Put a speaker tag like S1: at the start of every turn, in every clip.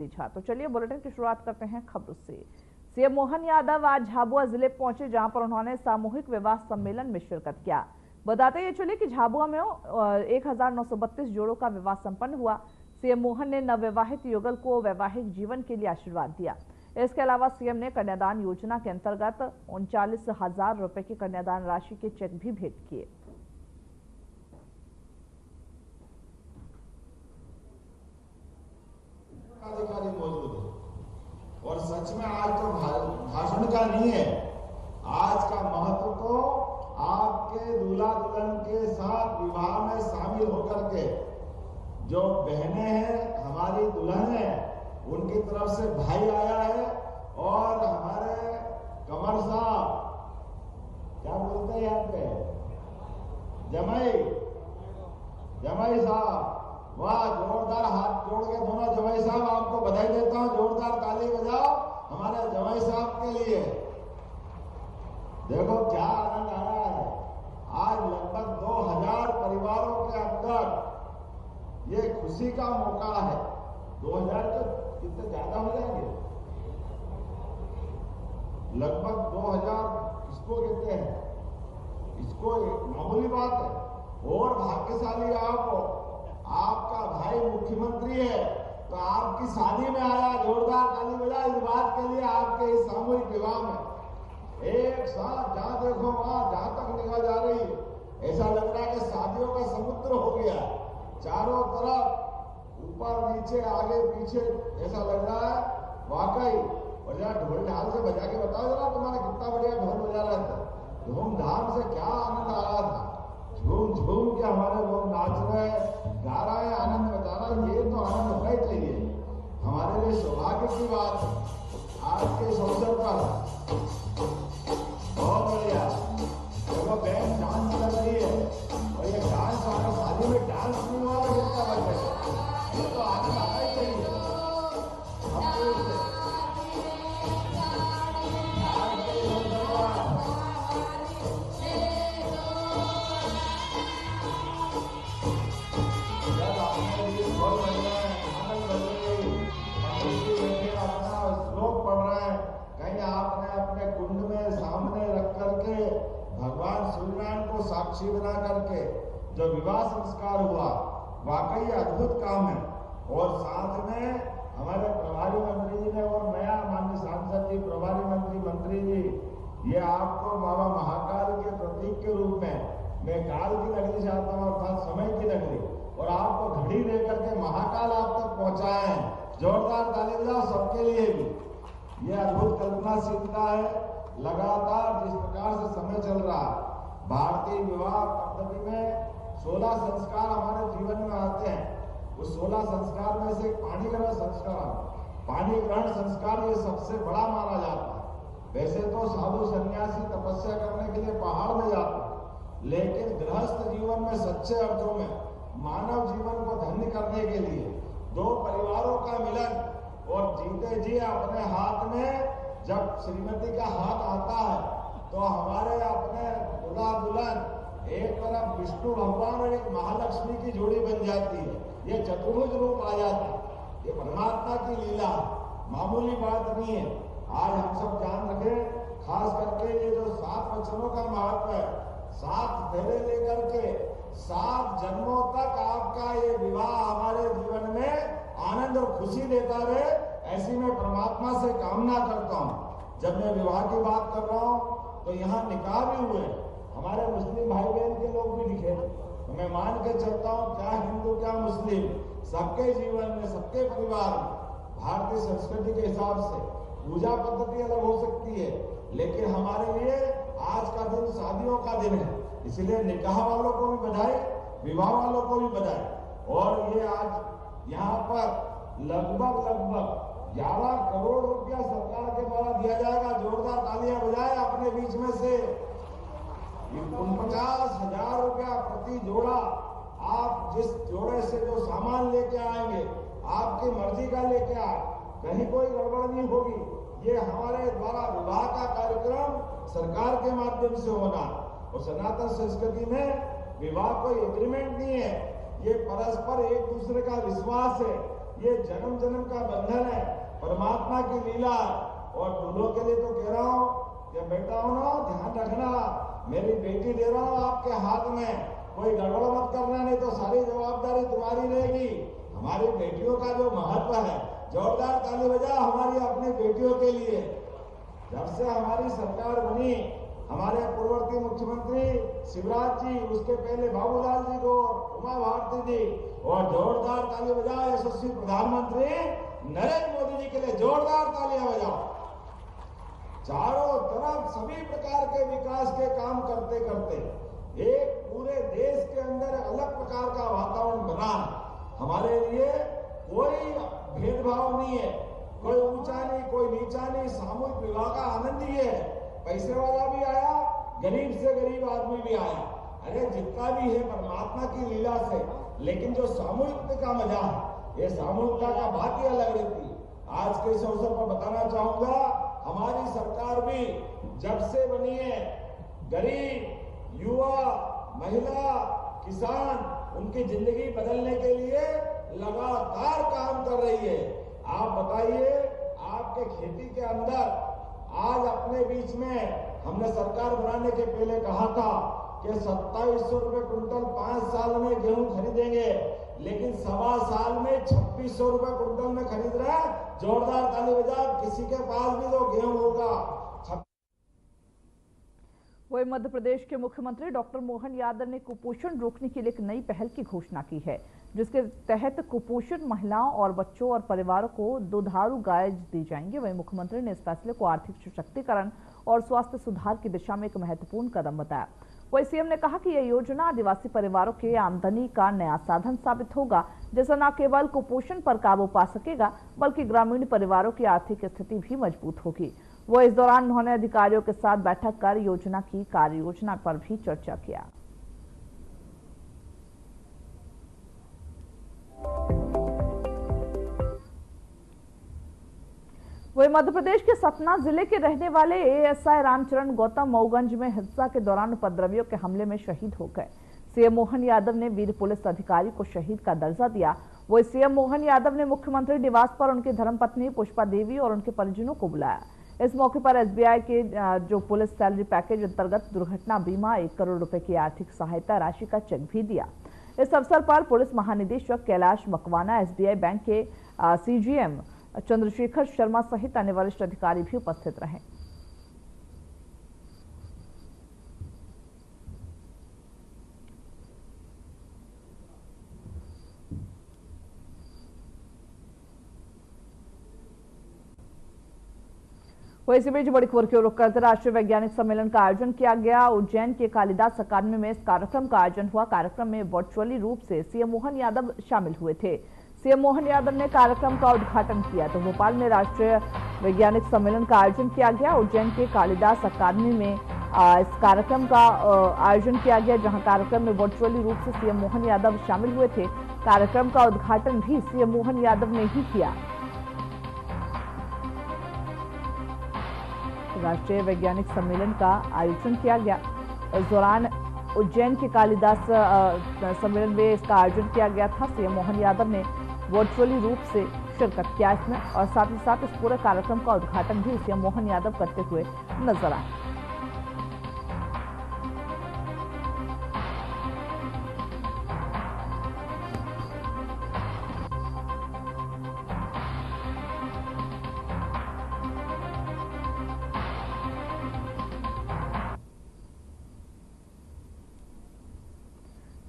S1: तो चलिए बुलेटिन की शुरुआत करते हैं खबरों से। सीएम मोहन यादव आज झाबुआ जिले पहुंचे, जहां पर उन्होंने सामूहिक विवाह सम्मेलन में शिरकत किया। बताते ये चले कि झाबुआ में 1932 जोड़ों का विवाह संपन्न हुआ। सीएम मोहन ने नवविवाहित युगल को वैवाहिक जीवन के लिए आशीर्वाद दिया। इसके अलावा सीएम ने कन्यादान योजना के अंतर्गत 39,000 रुपए की कन्यादान राशि के चेक भी भेंट किए।
S2: अधिकारी मौजूद है और सच में आज तो भाषण का नहीं है, आज का महत्व तो आपके दूल्हा दुल्हन के साथ विवाह में शामिल होकर के जो बहनें हैं, हमारी दुल्हन है, उनकी तरफ से भाई आया है और हमारे कमर साहब क्या बोलते हैं यहाँ पे, जमाई साहब, वाह, जोरदार हाथ जोड़ के दोनों जमाई साहब आपको बधाई देता हूं। जोरदार ताली बजाओ हमारे जमाई साहब के लिए। देखो क्या आनंद आया है। आज लगभग 2000 परिवारों के अंदर ये खुशी का मौका है। 2000 तो कितने ज्यादा हो जाएंगे, लगभग 2000 किसको कहते हैं, इसको एक मामूली बात है। और भाग्यशाली आपका भाई मुख्यमंत्री है तो आपकी शादी में आया। जोरदार ताली बजा इस बात के लिए, आपके इस सामूहिक विवाह में एक साथ जहां देखो वहां, जहां तक निगाह जा रही है, ऐसा लग रहा है कि शादियों का समुद्र हो गया। चारों तरफ ऊपर नीचे आगे पीछे ऐसा लग रहा है वाकई। और जरा ढोल ढाल से बजा के बताओ जरा, तुम्हारा कितना बढ़िया ढोल बजा रहा था, धूमधाम से क्या आनंद आ रहा था। झूम झूम के हमारे लोग नाच रहे हैं, गा रहा है, आनंद बता रहा है। ये तो आनंद होना ही चाहिए, हमारे लिए सौभाग्य की बात है। आज के इस अवसर पर बहुत बढ़िया देखो बैंड डांस कर रही है और ये डांस आना, शादी में डांस नहीं हुआ तो कितना बच है, ये तो आनंद आना ही चाहिए। भगवान सूर्यनारायण को साक्षी बना करके जो विवाह संस्कार हुआ, वाकई अद्भुत काम है। और साथ में हमारे प्रभारी मंत्री जी ने और नया माननीय सांसद जी, प्रभारी मंत्री जी, ये आपको बाबा महाकाल के प्रतीक के रूप में, मैं काल की नगरी से आता हूँ अर्थात समय की नगरी, और आपको घड़ी लेकर के महाकाल आप तक पहुंचाए हैं। जोरदार ताली बजाओ सबके लिए भी। ये अद्भुत कल्पनाशीलता है। लगातार जिस प्रकार से समय चल रहा है, भारतीय विवाह पद्धति में 16 संस्कार हमारे जीवन में आते हैं। उस 16 संस्कार में से पाणी ग्रहण संस्कार, पाणी ग्रहण संस्कार ये सबसे बड़ा माना जाता है। वैसे तो साधु सन्यासी तपस्या करने के लिए पहाड़ में जाते हैं, लेकिन गृहस्थ जीवन में सच्चे अर्थों में मानव जीवन को धन्य करने के लिए दो परिवारों का मिलन, और जीते जी अपने हाथ में जब श्रीमती का हाथ आता है तो हमारे अपने दूल्हा दुल्हन एक तरफ विष्णु भगवान और एक महालक्ष्मी की जोड़ी बन जाती है। ये चतुर्भुज रूप आ जाता है। ये परमात्मा की लीला, मामूली बात नहीं है। आज हम सब जान रखें, खास करके ये जो 7 वचनों का महत्व है, 7 फेरे लेकर के 7 जन्मों तक आपका ये विवाह हमारे जीवन में आनंद और खुशी देता रहे, ऐसी मैं परमात्मा से कामना करता हूं। जब मैं विवाह की बात कर रहा हूं तो यहाँ निकाह भी हुए, हमारे मुस्लिम भाई बहन के लोग भी दिखे, तो मैं मान के चलता हूँ क्या हिंदू क्या मुस्लिम, सबके जीवन में, सबके परिवार में भारतीय संस्कृति के हिसाब से पूजा पद्धति अलग हो सकती है, लेकिन हमारे लिए आज का दिन शादियों का दिन है। इसलिए निकाह वालों को भी बधाई, विवाह वालों को भी बधाई। और ये आज यहाँ पर लगभग 11 करोड़ रुपया सरकार के द्वारा दिया जाएगा। जोरदार तालियां बजाएं अपने बीच में से। 49,000 रुपया प्रति जोड़ा। आप जिस जोड़े से जो सामान लेके आएंगे, आपकी मर्जी का लेके आए, कहीं कोई गड़बड़ नहीं होगी। ये हमारे द्वारा विवाह का कार्यक्रम सरकार के माध्यम से होना। और सनातन संस्कृति में विवाह कोई एग्रीमेंट नहीं है, ये परस्पर एक दूसरे का विश्वास है। ये जन्म जन्म का बंधन है, परमात्मा की लीला। और दूल्हों के लिए तो कह रहा हूँ कि बेटा हो ना, ध्यान रखना, मेरी बेटी दे रहा हूँ आपके हाथ में, कोई गड़बड़ मत करना, नहीं तो सारी जवाबदारी तुम्हारी रहेगी। हमारी बेटियों का जो महत्व है, जोरदार ताली बजा हमारी अपनी बेटियों के लिए। जब से हमारी सरकार बनी, हमारे पूर्ववर्ती मुख्यमंत्री शिवराज जी, उसके पहले बाबूलाल जी को, उमा भारती जी, और जोरदार ताली बजाओ यशस्वी प्रधानमंत्री नरेंद्र मोदी जी के लिए, जोरदार तालियां बजाओ। चारों तरफ सभी प्रकार के विकास के काम करते करते एक पूरे देश के अंदर अलग प्रकार का वातावरण बना। हमारे लिए कोई भेदभाव नहीं है, कोई ऊंचा नहीं, कोई नीचा नहीं, सामूहिक विवाह का आनंद ही है। पैसे वाला भी आया, गरीब से गरीब आदमी भी आया, अरे जितना भी है परमात्मा की लीला से। लेकिन जो सामूहिकता का मजा है, ये सामूहिकता का बात ही अलग रहती है। आज के इस अवसर पर बताना चाहूंगा, हमारी सरकार भी जब से बनी है, गरीब, युवा, महिला, किसान, उनकी जिंदगी बदलने के लिए लगातार काम कर रही है। आप बताइए, आपके खेती के अंदर आज अपने बीच में हमने सरकार बनाने के पहले कहा था कि 2700 रुपए क्विंटल 5 साल में गेहूं खरीदेंगे, लेकिन 1.25 साल में 2600 रुपए क्विंटल में खरीद रहा है। जोरदार ताली बजा, किसी के पास भी तो गेहूं होगा।
S1: वही मध्य प्रदेश के मुख्यमंत्री डॉक्टर मोहन यादव ने कुपोषण रोकने के लिए एक नई पहल की घोषणा की है, जिसके तहत कुपोषित महिलाओं और बच्चों और परिवारों को दुधारू गाय दी जाएंगी। वहीं मुख्यमंत्री ने इस फैसले को आर्थिक सशक्तिकरण और स्वास्थ्य सुधार की दिशा में एक महत्वपूर्ण कदम बताया। वहीं सीएम ने कहा कि यह योजना आदिवासी परिवारों के आमदनी का नया साधन साबित होगा, जिससे न केवल कुपोषण पर काबू पा सकेगा, बल्कि ग्रामीण परिवारों की आर्थिक स्थिति भी मजबूत होगी। वो इस दौरान उन्होंने अधिकारियों के साथ बैठक कर योजना की कार्य योजना पर भी चर्चा किया। वही मध्य प्रदेश के सतना जिले के रहने वाले एएसआई रामचरण गौतम मऊगंज में हिंसा के दौरान उपद्रवियों के हमले में शहीद हो गए। सीएम मोहन यादव ने वीर पुलिस अधिकारी को शहीद का दर्जा दिया। वही सीएम मोहन यादव ने मुख्यमंत्री निवास पर उनकी धर्मपत्नी पुष्पा देवी और उनके परिजनों को बुलाया। इस मौके पर एसबीआई के जो पुलिस सैलरी पैकेज अंतर्गत दुर्घटना बीमा 1 करोड़ रुपए की आर्थिक सहायता राशि का चेक भी दिया। इस अवसर पर पुलिस महानिदेशक कैलाश मकवाना, एसबीआई बैंक के सीजीएम चंद्रशेखर शर्मा सहित अन्य वरिष्ठ अधिकारी भी उपस्थित रहे। इसी बीच बड़ी खबर की ओर रुख करते राष्ट्रीय वैज्ञानिक सम्मेलन का आयोजन किया गया। उज्जैन के कालिदास अकादमी में इस कार्यक्रम का आयोजन हुआ। कार्यक्रम में वर्चुअली रूप से सीएम मोहन यादव शामिल हुए थे। सीएम मोहन यादव ने कार्यक्रम का उद्घाटन किया। तो भोपाल में राष्ट्रीय वैज्ञानिक सम्मेलन का आयोजन किया गया। उज्जैन के कालिदास अकादमी में इस कार्यक्रम का आयोजन किया गया, जहां कार्यक्रम में वर्चुअली रूप से सीएम मोहन यादव शामिल हुए थे। कार्यक्रम का उद्घाटन भी सीएम मोहन यादव ने ही किया। राष्ट्रीय वैज्ञानिक सम्मेलन का आयोजन किया गया। इस दौरान उज्जैन के कालिदास सम्मेलन में इसका आयोजन किया गया था। सीएम मोहन यादव ने वर्चुअली रूप से शिरकत किया इसमें, और साथ ही साथ इस पूरे कार्यक्रम का उद्घाटन भी सीएम मोहन यादव करते हुए नजर आए।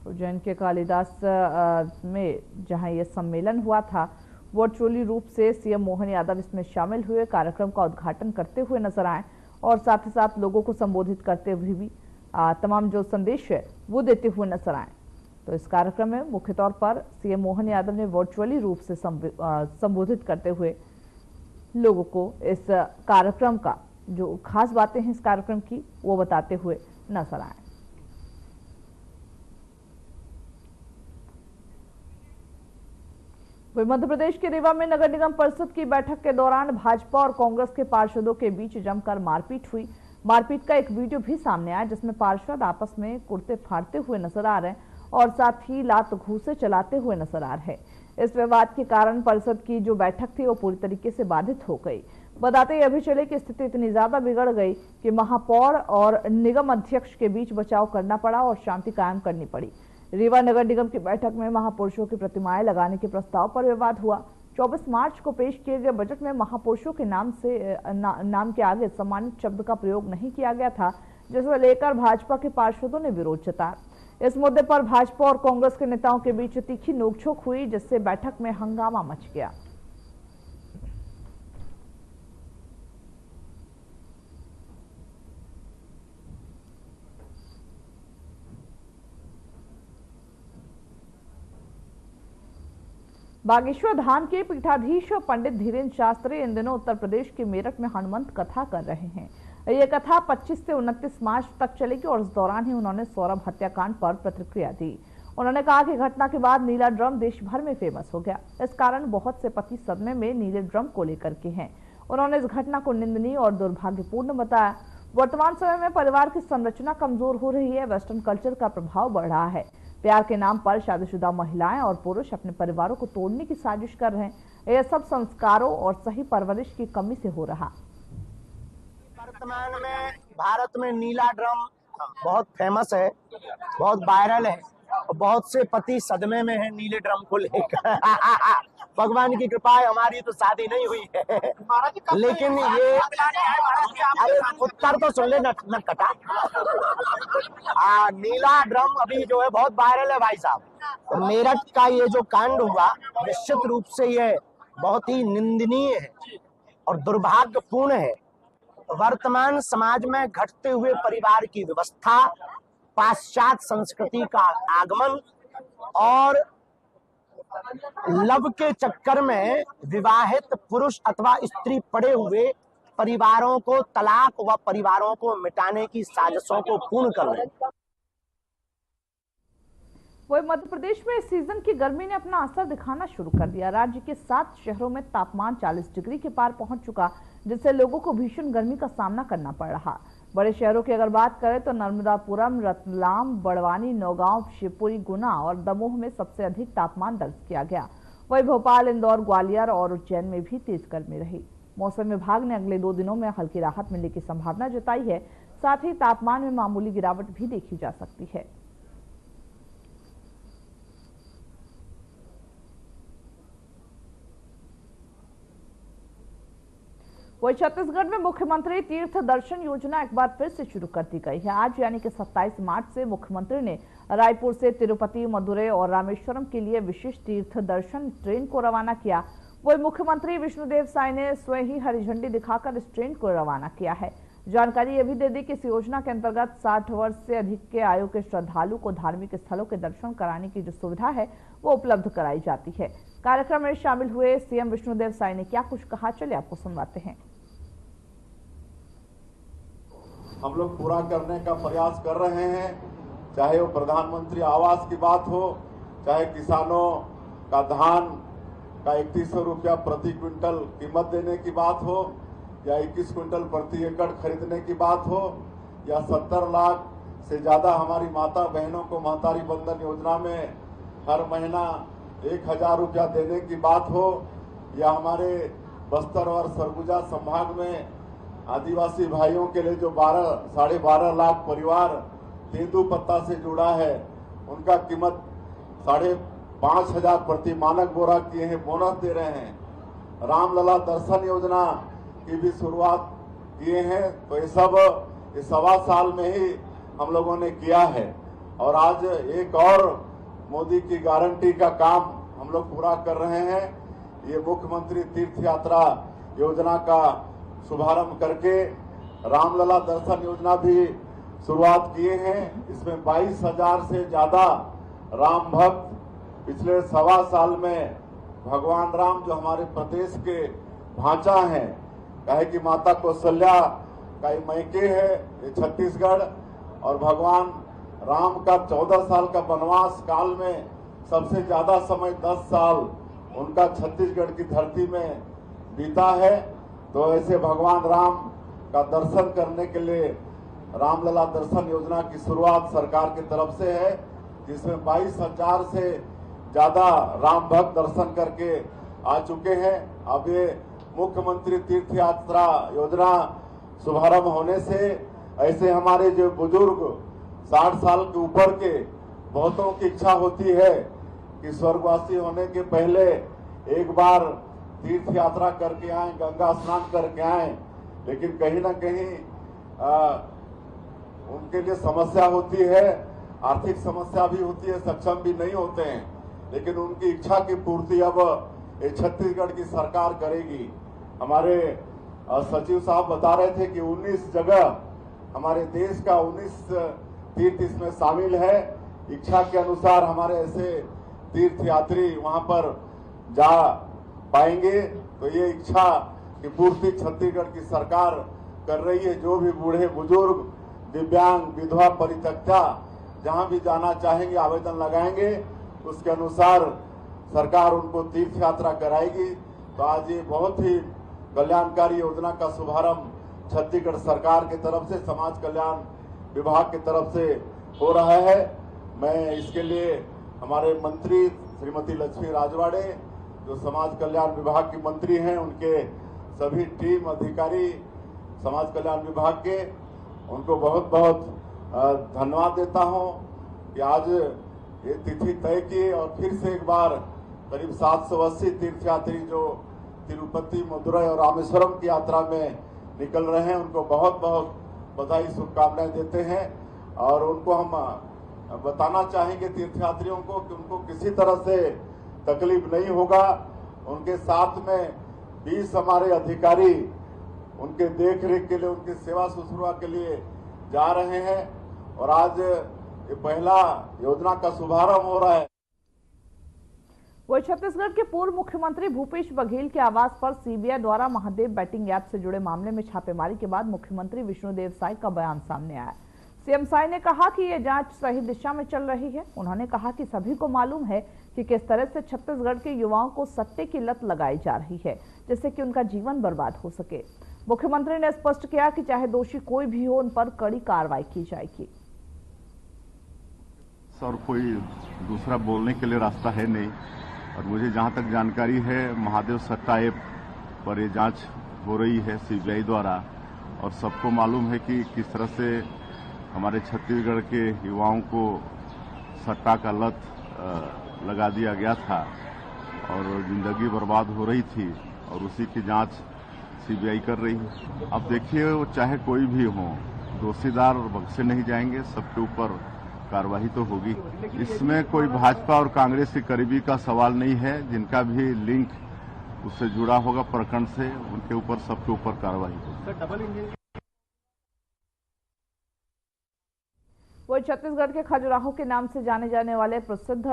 S1: उज्जैन के कालिदास में जहां यह सम्मेलन हुआ था, वर्चुअली रूप से सीएम मोहन यादव इसमें शामिल हुए, कार्यक्रम का उद्घाटन करते हुए नजर आए और साथ ही साथ लोगों को संबोधित करते हुए भी तमाम जो संदेश है वो देते हुए नजर आए। तो इस कार्यक्रम में मुख्य तौर पर सीएम मोहन यादव ने वर्चुअली रूप से संबोधित करते हुए लोगों को इस कार्यक्रम का जो खास बातें हैं इस कार्यक्रम की वो बताते हुए नजर आए। वही मध्य प्रदेश के रीवा में नगर निगम परिषद की बैठक के दौरान भाजपा और कांग्रेस के पार्षदों के बीच जमकर मारपीट हुई। मारपीट का एक वीडियो भी सामने आया, जिसमें पार्षद आपस में कुर्ते फाड़ते हुए नजर आ रहे हैं और साथ ही लात घूंसे चलाते हुए नजर आ रहे हैं। इस विवाद के कारण परिषद की जो बैठक थी वो पूरी तरीके से बाधित हो गई। बताते ये अभी चले कि स्थिति इतनी ज्यादा बिगड़ गई कि महापौर और निगम अध्यक्ष के बीच बचाव करना पड़ा और शांति कायम करनी पड़ी। रीवा नगर निगम की बैठक में महापुरुषों की प्रतिमाएं लगाने के प्रस्ताव पर विवाद हुआ। 24 मार्च को पेश किए गए बजट में महापुरुषों के नाम के आगे सम्मानित शब्द का प्रयोग नहीं किया गया था, जिसे लेकर भाजपा के पार्षदों ने विरोध जताया। इस मुद्दे पर भाजपा और कांग्रेस के नेताओं के बीच तीखी नोकझोंक हुई, जिससे बैठक में हंगामा मच गया। बागेश्वर धाम के पीठाधीश पंडित धीरेन्द्र शास्त्री इन दिनों उत्तर प्रदेश के मेरठ में हनुमंत कथा कर रहे हैं। ये कथा 25 से 29 मार्च तक चलेगी और इस दौरान ही उन्होंने सौरभ हत्याकांड पर प्रतिक्रिया दी। उन्होंने कहा कि घटना के बाद नीला ड्रम देश भर में फेमस हो गया। इस कारण बहुत से पति सदमे में नीले ड्रम को लेकर के हैं। उन्होंने इस घटना को निंदनीय और दुर्भाग्यपूर्ण बताया। वर्तमान समय में परिवार की संरचना कमजोर हो रही है। वेस्टर्न कल्चर का प्रभाव बढ़ रहा है। प्यार के नाम पर शादीशुदा महिलाएं और पुरुष अपने परिवारों को तोड़ने की साजिश कर रहे हैं। यह सब संस्कारों और सही परवरिश की कमी से हो रहा।
S3: वर्तमान में भारत में नीला ड्रम बहुत फेमस है, बहुत वायरल है और बहुत से पति सदमे में है नीले ड्रम को लेकर। भगवान की कृपा है, हमारी तो शादी नहीं हुई है, लेकिन ये उत्तर तो सुन ले न कटा। नीला ड्रम अभी जो है बहुत वायरल है भाई साहब। मेरठ का ये जो कांड हुआ निश्चित रूप से ये बहुत ही निंदनीय है और दुर्भाग्यपूर्ण है। वर्तमान समाज में घटते हुए परिवार की व्यवस्था, पाश्चात्य संस्कृति का आगमन और लव के चक्कर में विवाहित पुरुष अथवा स्त्री पड़े हुए परिवारों को तलाक व परिवारों को मिटाने की साजिशों को पूर्ण कर रहे हैं।
S1: वही मध्य प्रदेश में इस सीजन की गर्मी ने अपना असर दिखाना शुरू कर दिया। राज्य के 7 शहरों में तापमान 40 डिग्री के पार पहुंच चुका, जिससे लोगों को भीषण गर्मी का सामना करना पड़ रहा। बड़े शहरों की अगर बात करें तो नर्मदापुरम, रतलाम, बड़वानी, नौगांव, शिवपुरी, गुना और दमोह में सबसे अधिक तापमान दर्ज किया गया। वही भोपाल, इंदौर, ग्वालियर और उज्जैन में भी तेज गर्मी रही। मौसम विभाग ने अगले 2 दिनों में हल्की राहत मिलने की संभावना जताई है। साथ ही तापमान में मामूली गिरावट भी देखी जा सकती है। वही छत्तीसगढ़ में मुख्यमंत्री तीर्थ दर्शन योजना एक बार फिर से शुरू कर दी गई है। आज यानी कि 27 मार्च से मुख्यमंत्री ने रायपुर से तिरुपति, मदुरै और रामेश्वरम के लिए विशेष तीर्थ दर्शन ट्रेन को रवाना किया। वही मुख्यमंत्री विष्णुदेव साय ने स्वयं ही हरी झंडी दिखाकर इस ट्रेन को रवाना किया है। जानकारी ये भी दे दी कि इस योजना के अंतर्गत 60 वर्ष से अधिक के आयु के श्रद्धालु को धार्मिक स्थलों के दर्शन कराने की जो सुविधा है वो उपलब्ध कराई जाती है। कार्यक्रम में शामिल हुए सीएम विष्णुदेव साय ने क्या कुछ कहा, चलिए आपको सुनवाते हैं।
S2: हम लोग पूरा करने का प्रयास कर रहे हैं, चाहे वो प्रधानमंत्री आवास की बात हो, चाहे किसानों का धान का 3100 रुपया प्रति क्विंटल कीमत देने की बात हो, या 21 क्विंटल प्रति एकड़ खरीदने की बात हो, या 70 लाख से ज्यादा हमारी माता बहनों को महतारी बंधन योजना में हर महीना 1000 रुपया देने की बात हो, या हमारे बस्तर और सरगुजा संभाग में आदिवासी भाइयों के लिए जो 12 12.5 लाख परिवार तेंदुपत्ता से जुड़ा है, उनका कीमत 5,500 प्रति मानक बोरा किए हैं, बोनस दे रहे हैं। रामलला दर्शन योजना की भी शुरुआत किए हैं। तो ये सब इस 1.25 साल में ही हम लोगों ने किया है और आज एक और मोदी की गारंटी का काम हम लोग पूरा कर रहे हैं। ये मुख्यमंत्री तीर्थ यात्रा योजना का शुभारंभ करके रामलला दर्शन योजना भी शुरुआत किए हैं। इसमें 22,000 से ज्यादा राम भक्त पिछले 1.25 साल में भगवान राम जो हमारे प्रदेश के भांचा हैं, कहे कि माता कौशल्या का मैके है ये छत्तीसगढ़, और भगवान राम का 14 साल का वनवास काल में सबसे ज्यादा समय 10 साल उनका छत्तीसगढ़ की धरती में बीता है। तो ऐसे भगवान राम का दर्शन करने के लिए रामलला दर्शन योजना की शुरुआत सरकार की तरफ से है, जिसमें 22,000 से ज्यादा राम भक्त दर्शन करके आ चुके हैं। अब ये मुख्यमंत्री तीर्थ यात्रा योजना शुभारंभ होने से ऐसे हमारे जो बुजुर्ग 60 साल के ऊपर के बहुतों की इच्छा होती है कि स्वर्गवासी होने के पहले एक बार तीर्थ यात्रा करके आए, गंगा स्नान करके आए, लेकिन कहीं ना कहीं उनके लिए समस्या होती है, आर्थिक समस्या भी होती है, सक्षम भी नहीं होते हैं, लेकिन उनकी इच्छा की पूर्ति अब ये छत्तीसगढ़ की सरकार करेगी। हमारे सचिव साहब बता रहे थे कि 19 जगह हमारे देश का 19 तीर्थ इसमें शामिल है। इच्छा के अनुसार हमारे ऐसे तीर्थ यात्री वहां पर जा पाएंगे, तो ये इच्छा की पूर्ति छत्तीसगढ़ की सरकार कर रही है। जो भी बूढ़े बुजुर्ग, दिव्यांग, विधवा, परित्यक्ता जहां भी जाना चाहेंगे आवेदन लगाएंगे, उसके अनुसार सरकार उनको तीर्थ यात्रा कराएगी। तो आज ये बहुत ही कल्याणकारी योजना का शुभारंभ छत्तीसगढ़ सरकार की तरफ से, समाज कल्याण विभाग की तरफ से हो रहा है। मैं इसके लिए हमारे मंत्री श्रीमती लक्ष्मी राजवाड़े, जो समाज कल्याण विभाग की मंत्री हैं, उनके सभी टीम अधिकारी समाज कल्याण विभाग के, उनको बहुत बहुत धन्यवाद देता हूं कि आज ये तिथि तय की और फिर से एक बार करीब 780 तीर्थयात्री जो तिरुपति, मदुरई और रामेश्वरम की यात्रा में निकल रहे हैं, उनको बहुत बहुत बधाई, शुभकामनाएं देते हैं। और उनको हम बताना चाहेंगे तीर्थयात्रियों को कि उनको किसी तरह से तकलीफ नहीं होगा। उनके साथ में 20 हमारे अधिकारी उनके देखरेख के लिए, उनकी सेवा शुश्रूषा के लिए जा रहे हैं और आज ये पहला योजना का शुभारंभ हो रहा है।
S1: वही छत्तीसगढ़ के पूर्व मुख्यमंत्री भूपेश बघेल के आवास पर सीबीआई द्वारा महादेव बैटिंग ऐप से जुड़े मामले में छापेमारी के बाद मुख्यमंत्री विष्णुदेव साय का बयान सामने आया। सीएम साय ने कहा कि यह जांच सही दिशा में चल रही है। उन्होंने कहा कि सभी को मालूम है कि किस तरह से छत्तीसगढ़ के युवाओं को सट्टे की लत लगाई जा रही है, जिससे कि उनका जीवन बर्बाद हो सके। मुख्यमंत्री ने स्पष्ट किया कि चाहे दोषी कोई भी हो, उन पर कड़ी कार्रवाई की जाएगी।
S4: और कोई दूसरा बोलने के लिए रास्ता है नहीं। और मुझे जहां तक जानकारी है, महादेव सट्टा ऐप पर ये जांच हो रही है सीबीआई द्वारा, और सबको मालूम है कि किस तरह से हमारे छत्तीसगढ़ के युवाओं को सट्टा का लत लगा दिया गया था और जिंदगी बर्बाद हो रही थी, और उसी की जांच सीबीआई कर रही है। अब देखिए, वो चाहे कोई भी हो, दोषीदार बख्शे नहीं जाएंगे, सबके ऊपर कार्रवाई तो होगी। इसमें कोई भाजपा और कांग्रेस की करीबी का सवाल नहीं है। जिनका भी लिंक उससे जुड़ा होगा प्रकरण से, उनके ऊपर, सबके ऊपर कार्रवाई होगी।
S1: वही छत्तीसगढ़ के खजुराहो के नाम से जाने जाने वाले प्रसिद्ध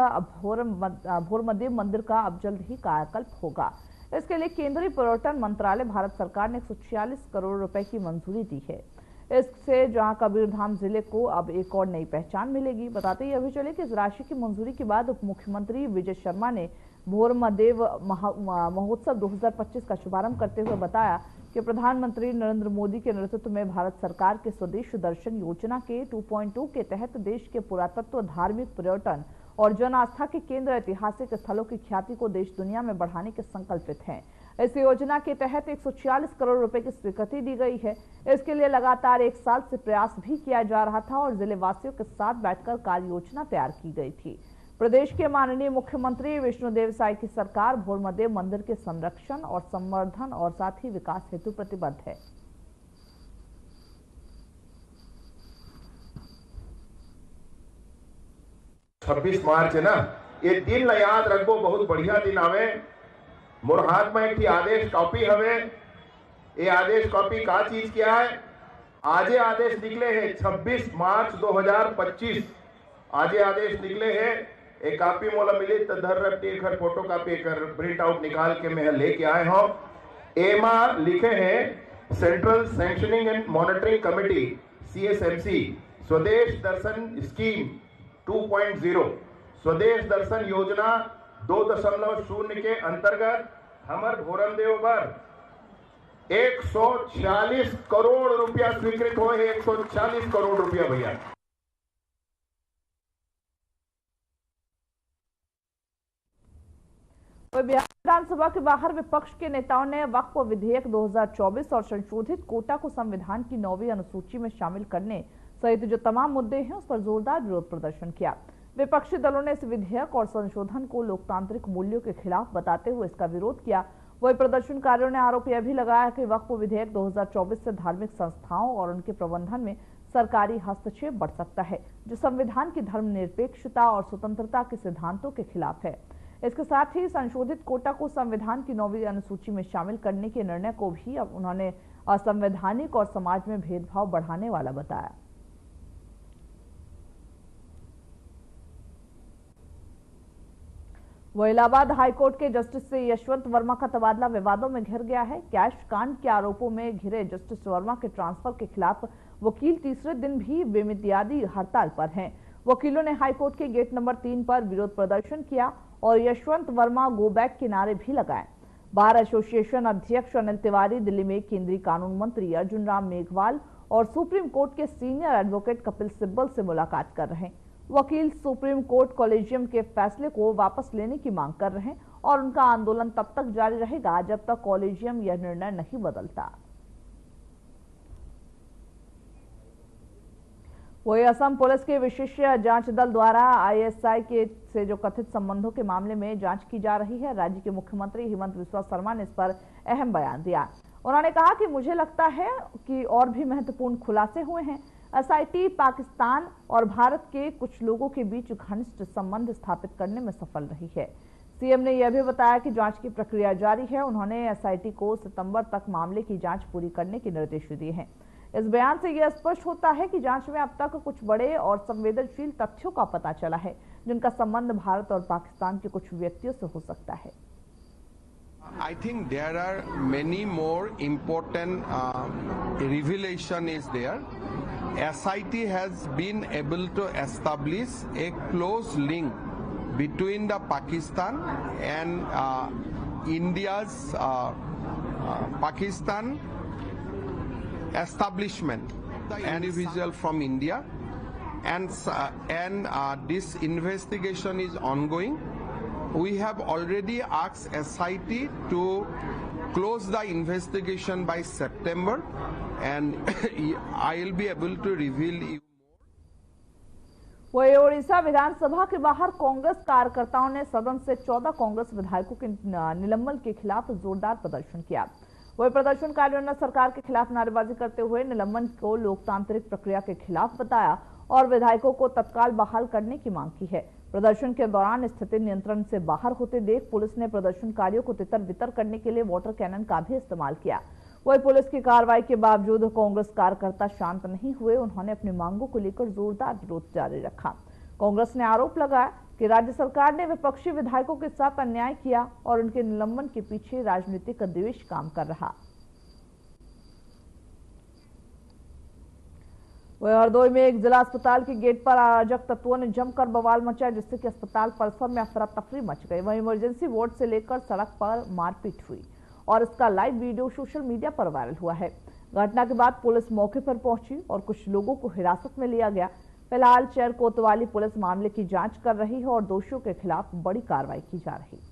S1: भोरमदेव मंदिर का अब जल्द ही कायाकल्प होगा। इसके लिए केंद्रीय पर्यटन मंत्रालय भारत सरकार ने 146 करोड़ रुपए की मंजूरी दी है। इससे जहां कबीरधाम जिले को अब एक और नई पहचान मिलेगी। बताते ही अभी चले कि इस राशि की मंजूरी के बाद उप मुख्यमंत्री विजय शर्मा ने भोरमदेव महोत्सव 2025 का शुभारंभ करते हुए बताया कि प्रधानमंत्री नरेंद्र मोदी के नेतृत्व में भारत सरकार के स्वदेश दर्शन योजना के 2.2 के तहत देश के पुरातत्व, धार्मिक, पर्यटन और जन आस्था के केंद्र ऐतिहासिक स्थलों की ख्याति को देश दुनिया में बढ़ाने के संकल्पित हैं। इस योजना के तहत 146 करोड़ रुपए की स्वीकृति दी गई है। इसके लिए लगातार 1 साल से प्रयास भी किया जा रहा था और जिले वासियों के साथ बैठकर कार्य योजना तैयार की गई थी। प्रदेश के माननीय मुख्यमंत्री विष्णुदेव साय की सरकार भोरमदेव मंदिर के संरक्षण और संवर्धन और साथ ही विकास हेतु प्रतिबद्ध है।
S5: छब्बीस मार्च है ना, ये दिन ला याद रखो, बहुत बढ़िया दिन आवे। मोर हाथ में एक आदेश कॉपी हवे। ये आदेश कॉपी का चीज क्या है? आजे आदेश निकले हैं 26 मार्च 2025। आजे आदेश निकले हैं। एक कॉपी मोला मिली तो धर रखती घर फोटो कॉपी कर प्रिंट आउट निकाल के मैं लेके आए हो। एमा लिखे हैं central sanctioning and monitoring committee CSMC स्वदेश दर्शन स्कीम 2.0 स्वदेश दर्शन योजना 2.0 के अंतर्गत हमर भोरमदेव पर 146 करोड़ रुपया स्वीकृत हुए हैं। 146 करोड़ रुपया भैया।
S1: वहीं बिहार विधानसभा के बाहर विपक्ष के नेताओं ने वक्फ विधेयक 2024 और संशोधित कोटा को संविधान की 9वीं अनुसूची में शामिल करने सहित जो तमाम मुद्दे हैं उस पर जोरदार विरोध प्रदर्शन किया। विपक्षी दलों ने इस विधेयक और संशोधन को लोकतांत्रिक मूल्यों के खिलाफ बताते हुए इसका विरोध किया। वही प्रदर्शनकारियों ने आरोप यह भी लगाया कि वक्फ विधेयक 2024 से धार्मिक संस्थाओं और उनके प्रबंधन में सरकारी हस्तक्षेप बढ़ सकता है, जो संविधान की धर्मनिरपेक्षता और स्वतंत्रता के सिद्धांतों के खिलाफ है। इसके साथ ही संशोधित कोटा को संविधान की 9वीं अनुसूची में शामिल करने के निर्णय को भी अब उन्होंने असंवैधानिक और समाज में भेदभाव बढ़ाने वाला बताया। वह इलाहाबाद हाईकोर्ट के जस्टिस से यशवंत वर्मा का तबादला विवादों में घिर गया है। कैश कांड के आरोपों में घिरे जस्टिस वर्मा के ट्रांसफर के खिलाफ वकील तीसरे दिन भी बेमियादी हड़ताल पर हैं। वकीलों ने हाईकोर्ट के गेट नंबर 3 पर विरोध प्रदर्शन किया और यशवंत वर्मा गो बैक के नारे भी लगाए। बार एसोसिएशन अध्यक्ष अनिल तिवारी दिल्ली में केंद्रीय कानून मंत्री अर्जुन राम मेघवाल और सुप्रीम कोर्ट के सीनियर एडवोकेट कपिल सिब्बल से मुलाकात कर रहे हैं। वकील सुप्रीम कोर्ट कॉलेजियम के फैसले को वापस लेने की मांग कर रहे हैं और उनका आंदोलन तब तक जारी रहेगा जब तक कॉलेजियम यह निर्णय नहीं बदलता। वही असम पुलिस के विशेष जांच दल द्वारा आईएसआई के से जो कथित संबंधों के मामले में जांच की जा रही है। राज्य के मुख्यमंत्री हेमंत बिस्वा शर्मा ने इस पर अहम बयान दिया। उन्होंने कहा कि मुझे लगता है कि और भी महत्वपूर्ण खुलासे हुए हैं। एसआईटी पाकिस्तान और भारत के कुछ लोगों के बीच घनिष्ठ संबंध स्थापित करने में सफल रही है। सीएम ने यह भी बताया कि जांच की प्रक्रिया जारी है। उन्होंने एसआईटी को सितंबर तक मामले की जांच पूरी करने के निर्देश दिए हैं। इस बयान से यह स्पष्ट होता है कि जांच में अब तक कुछ बड़े और संवेदनशील तथ्यों का पता चला है, जिनका संबंध भारत और पाकिस्तान के कुछ व्यक्तियों से हो सकता है।
S6: I think there are many more important revelation is there. SIT has been able to establish a close link between the Pakistan and India's Pakistan establishment, the individual from India, and this investigation is ongoing. We have already asked SIT to close the investigation by September, and I will be able to reveal you.
S1: वही ओडिशा विधानसभा के बाहर कांग्रेस कार्यकर्ताओं ने सदन से 14 कांग्रेस विधायकों के निलंबन के खिलाफ जोरदार प्रदर्शन किया। वही प्रदर्शनकारियों ने सरकार के खिलाफ नारेबाजी करते हुए निलंबन को लोकतांत्रिक प्रक्रिया के खिलाफ बताया और विधायकों को तत्काल बहाल करने की मांग की है। प्रदर्शन के दौरान स्थिति नियंत्रण से बाहर होते देख पुलिस ने प्रदर्शनकारियों को तितर बितर करने के लिए वाटर कैनन का भी इस्तेमाल किया। वही पुलिस की कार्रवाई के बावजूद कांग्रेस कार्यकर्ता शांत नहीं हुए। उन्होंने अपनी मांगों को लेकर जोरदार विरोध जारी रखा। कांग्रेस ने आरोप लगाया कि राज्य सरकार ने विपक्षी विधायकों के साथ अन्याय किया और उनके निलंबन के पीछे राजनीतिक द्वेष काम कर रहा। वही हरदोई में एक जिला अस्पताल के गेट पर अराजक तत्वों ने जमकर बवाल मचाया, जिससे कि अस्पताल परिसर में अफरा तफरी मच गई। वहीं इमरजेंसी वार्ड से लेकर सड़क पर मारपीट हुई और इसका लाइव वीडियो सोशल मीडिया पर वायरल हुआ है। घटना के बाद पुलिस मौके पर पहुंची और कुछ लोगों को हिरासत में लिया गया। फिलहाल चेर कोतवाली पुलिस मामले की जांच कर रही है और दोषियों के खिलाफ बड़ी कार्रवाई की जा रही है।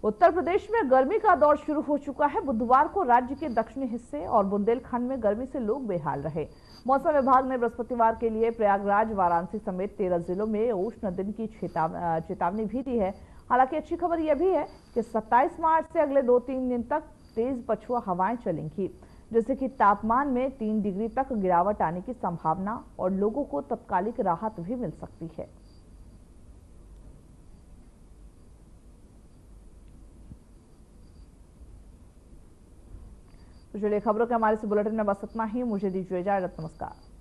S1: उत्तर प्रदेश में गर्मी का दौर शुरू हो चुका है। बुधवार को राज्य के दक्षिणी हिस्से और बुंदेलखंड में गर्मी से लोग बेहाल रहे। मौसम विभाग ने बृहस्पतिवार के लिए प्रयागराज, वाराणसी समेत 13 जिलों में उष्ण दिन की चेतावनी भी दी है। हालांकि अच्छी खबर यह भी है कि 27 मार्च से अगले 2-3 दिन तक तेज पछुआ हवाएं चलेंगी, जिससे कि तापमान में 3 डिग्री तक गिरावट आने की संभावना और लोगों को तत्कालिक राहत भी मिल सकती है। तो चलिए खबरों के हमारे इस बुलेटिन में बस इतना ही। मुझे दीजिए इजाजत। नमस्कार।